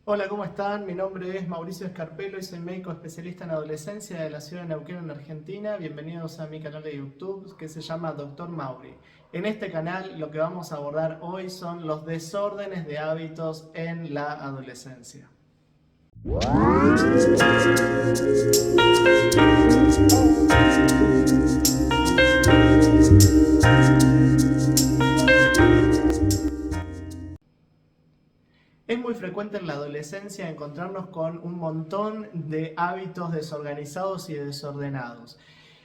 Hola, ¿cómo están? Mi nombre es Mauricio Escarpelo y soy médico especialista en adolescencia de la ciudad de Neuquén, en Argentina. Bienvenidos a mi canal de YouTube que se llama Dr. Mauri. En este canal lo que vamos a abordar hoy son los desórdenes de hábitos en la adolescencia. Es muy frecuente en la adolescencia encontrarnos con un montón de hábitos desorganizados y desordenados.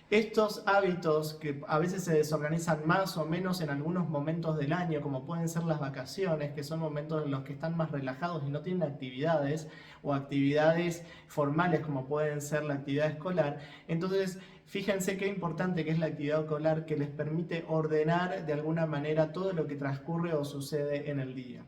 Estos hábitos que a veces se desorganizan más o menos en algunos momentos del año, como pueden ser las vacaciones, que son momentos en los que están más relajados y no tienen actividades o actividades formales como pueden ser la actividad escolar. Entonces, fíjense qué importante que es la actividad escolar que les permite ordenar de alguna manera todo lo que transcurre o sucede en el día.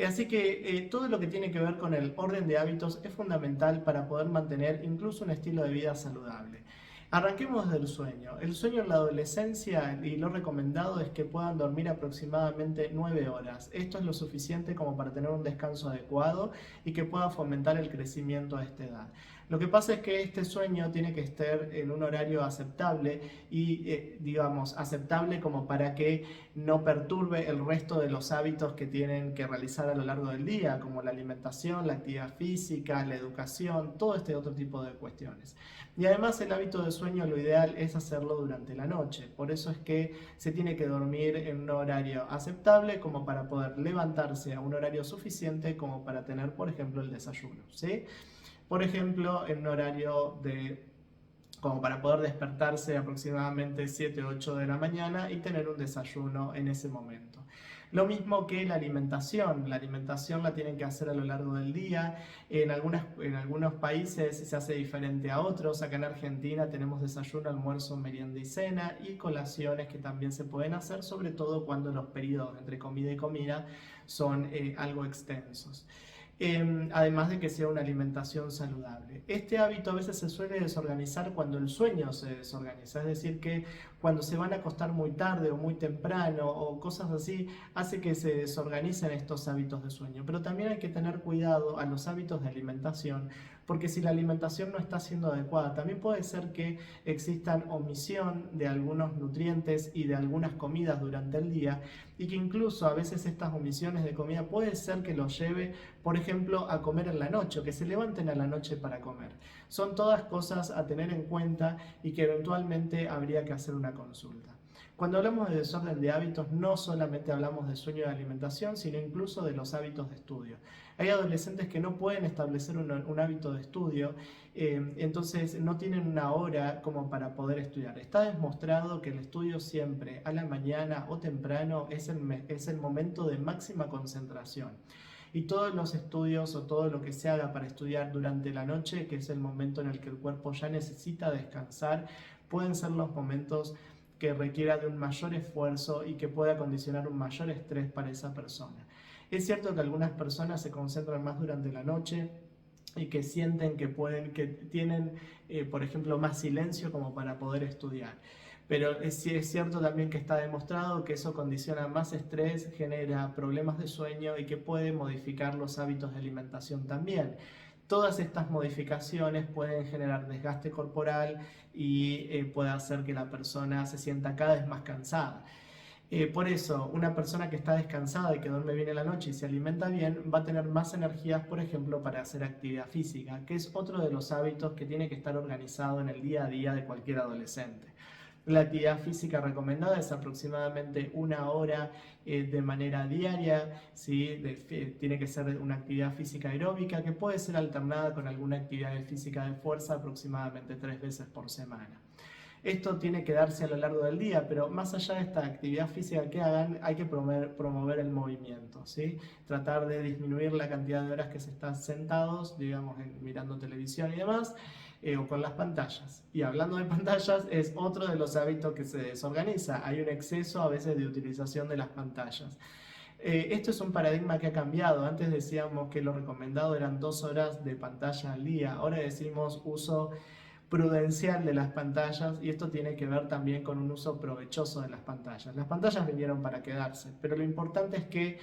Así que todo lo que tiene que ver con el orden de hábitos es fundamental para poder mantener incluso un estilo de vida saludable. Arranquemos del sueño. El sueño en la adolescencia y lo recomendado es que puedan dormir aproximadamente 9 horas. Esto es lo suficiente como para tener un descanso adecuado y que pueda fomentar el crecimiento a esta edad. Lo que pasa es que este sueño tiene que estar en un horario aceptable y, digamos, aceptable como para que no perturbe el resto de los hábitos que tienen que realizar a lo largo del día, como la alimentación, la actividad física, la educación, todo este otro tipo de cuestiones. Y además el hábito de sueño lo ideal es hacerlo durante la noche, por eso es que se tiene que dormir en un horario aceptable como para poder levantarse a un horario suficiente como para tener, por ejemplo, el desayuno, ¿sí? Por ejemplo, en un horario de como para poder despertarse aproximadamente 7 o 8 de la mañana y tener un desayuno en ese momento. Lo mismo que la alimentación la tienen que hacer a lo largo del día. En algunos países se hace diferente a otros. Acá en Argentina tenemos desayuno, almuerzo, merienda y cena y colaciones que también se pueden hacer, sobre todo cuando los periodos entre comida y comida son algo extensos. Además de que sea una alimentación saludable. Este hábito a veces se suele desorganizar cuando el sueño se desorganiza, es decir, que cuando se van a acostar muy tarde o muy temprano o cosas así, hace que se desorganicen estos hábitos de sueño. Pero también hay que tener cuidado a los hábitos de alimentación, porque si la alimentación no está siendo adecuada, también puede ser que existan omisión de algunos nutrientes y de algunas comidas durante el día, y que incluso a veces estas omisiones de comida puede ser que los lleve, por ejemplo, a comer en la noche o que se levanten a la noche para comer. Son todas cosas a tener en cuenta y que eventualmente habría que hacer una consulta. Cuando hablamos de desorden de hábitos, no solamente hablamos de sueño y de alimentación, sino incluso de los hábitos de estudio. Hay adolescentes que no pueden establecer un hábito de estudio, entonces no tienen una hora como para poder estudiar. Está demostrado que el estudio siempre a la mañana o temprano es el momento de máxima concentración. Y todos los estudios o todo lo que se haga para estudiar durante la noche, que es el momento en el que el cuerpo ya necesita descansar, pueden ser los momentos que requiera de un mayor esfuerzo y que pueda condicionar un mayor estrés para esa persona. Es cierto que algunas personas se concentran más durante la noche y que sienten que tienen, por ejemplo, más silencio como para poder estudiar. Pero es cierto también que está demostrado que eso condiciona más estrés, genera problemas de sueño y que puede modificar los hábitos de alimentación también. Todas estas modificaciones pueden generar desgaste corporal y puede hacer que la persona se sienta cada vez más cansada. Por eso, una persona que está descansada y que duerme bien en la noche y se alimenta bien va a tener más energías, por ejemplo, para hacer actividad física, que es otro de los hábitos que tiene que estar organizado en el día a día de cualquier adolescente. La actividad física recomendada es aproximadamente una hora de manera diaria, ¿sí? Tiene que ser una actividad física aeróbica que puede ser alternada con alguna actividad física de fuerza aproximadamente 3 veces por semana. Esto tiene que darse a lo largo del día, pero más allá de esta actividad física que hagan, hay que promover el movimiento, ¿sí? Tratar de disminuir la cantidad de horas que se están sentados, digamos, mirando televisión y demás, o con las pantallas. Y hablando de pantallas, es otro de los hábitos que se desorganiza. Hay un exceso a veces de utilización de las pantallas. Esto es un paradigma que ha cambiado. Antes decíamos que lo recomendado eran 2 horas de pantalla al día. Ahora decimos uso prudencial de las pantallas, y esto tiene que ver también con un uso provechoso de las pantallas. Las pantallas vinieron para quedarse, pero lo importante es que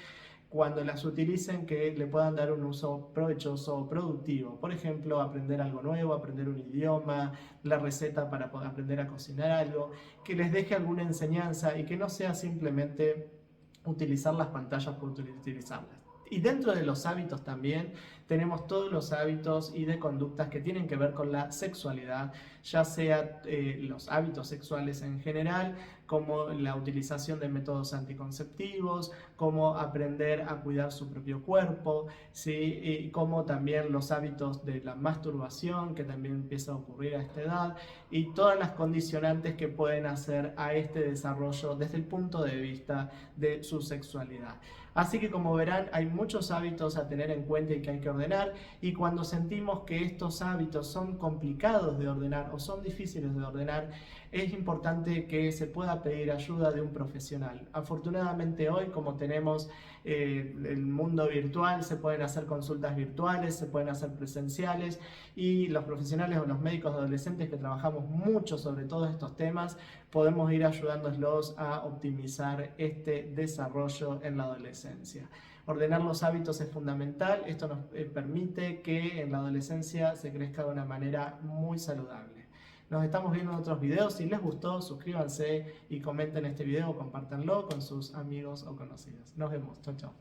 cuando las utilicen que le puedan dar un uso provechoso o productivo. Por ejemplo, aprender algo nuevo, aprender un idioma, la receta para aprender a cocinar algo, que les deje alguna enseñanza y que no sea simplemente utilizar las pantallas por utilizarlas. Y dentro de los hábitos también tenemos todos los hábitos y de conductas que tienen que ver con la sexualidad, ya sea los hábitos sexuales en general, como la utilización de métodos anticonceptivos, como aprender a cuidar su propio cuerpo, ¿sí? Y como también los hábitos de la masturbación, que también empieza a ocurrir a esta edad, y todas las condicionantes que pueden hacer a este desarrollo desde el punto de vista de su sexualidad. Así que como verán, hay muchos hábitos a tener en cuenta y que hay que ordenar, y cuando sentimos que estos hábitos son complicados de ordenar o son difíciles de ordenar, es importante que se pueda pedir ayuda de un profesional. Afortunadamente hoy, como tenemos el mundo virtual, se pueden hacer consultas virtuales, se pueden hacer presenciales, y los profesionales o los médicos de adolescentes que trabajamos mucho sobre todos estos temas, podemos ir ayudándolos a optimizar este desarrollo en la adolescencia. Ordenar los hábitos es fundamental, esto nos permite que en la adolescencia se crezca de una manera muy saludable. Nos estamos viendo en otros videos. Si les gustó, suscríbanse y comenten este video o compártanlo con sus amigos o conocidos. Nos vemos. Chau, chau.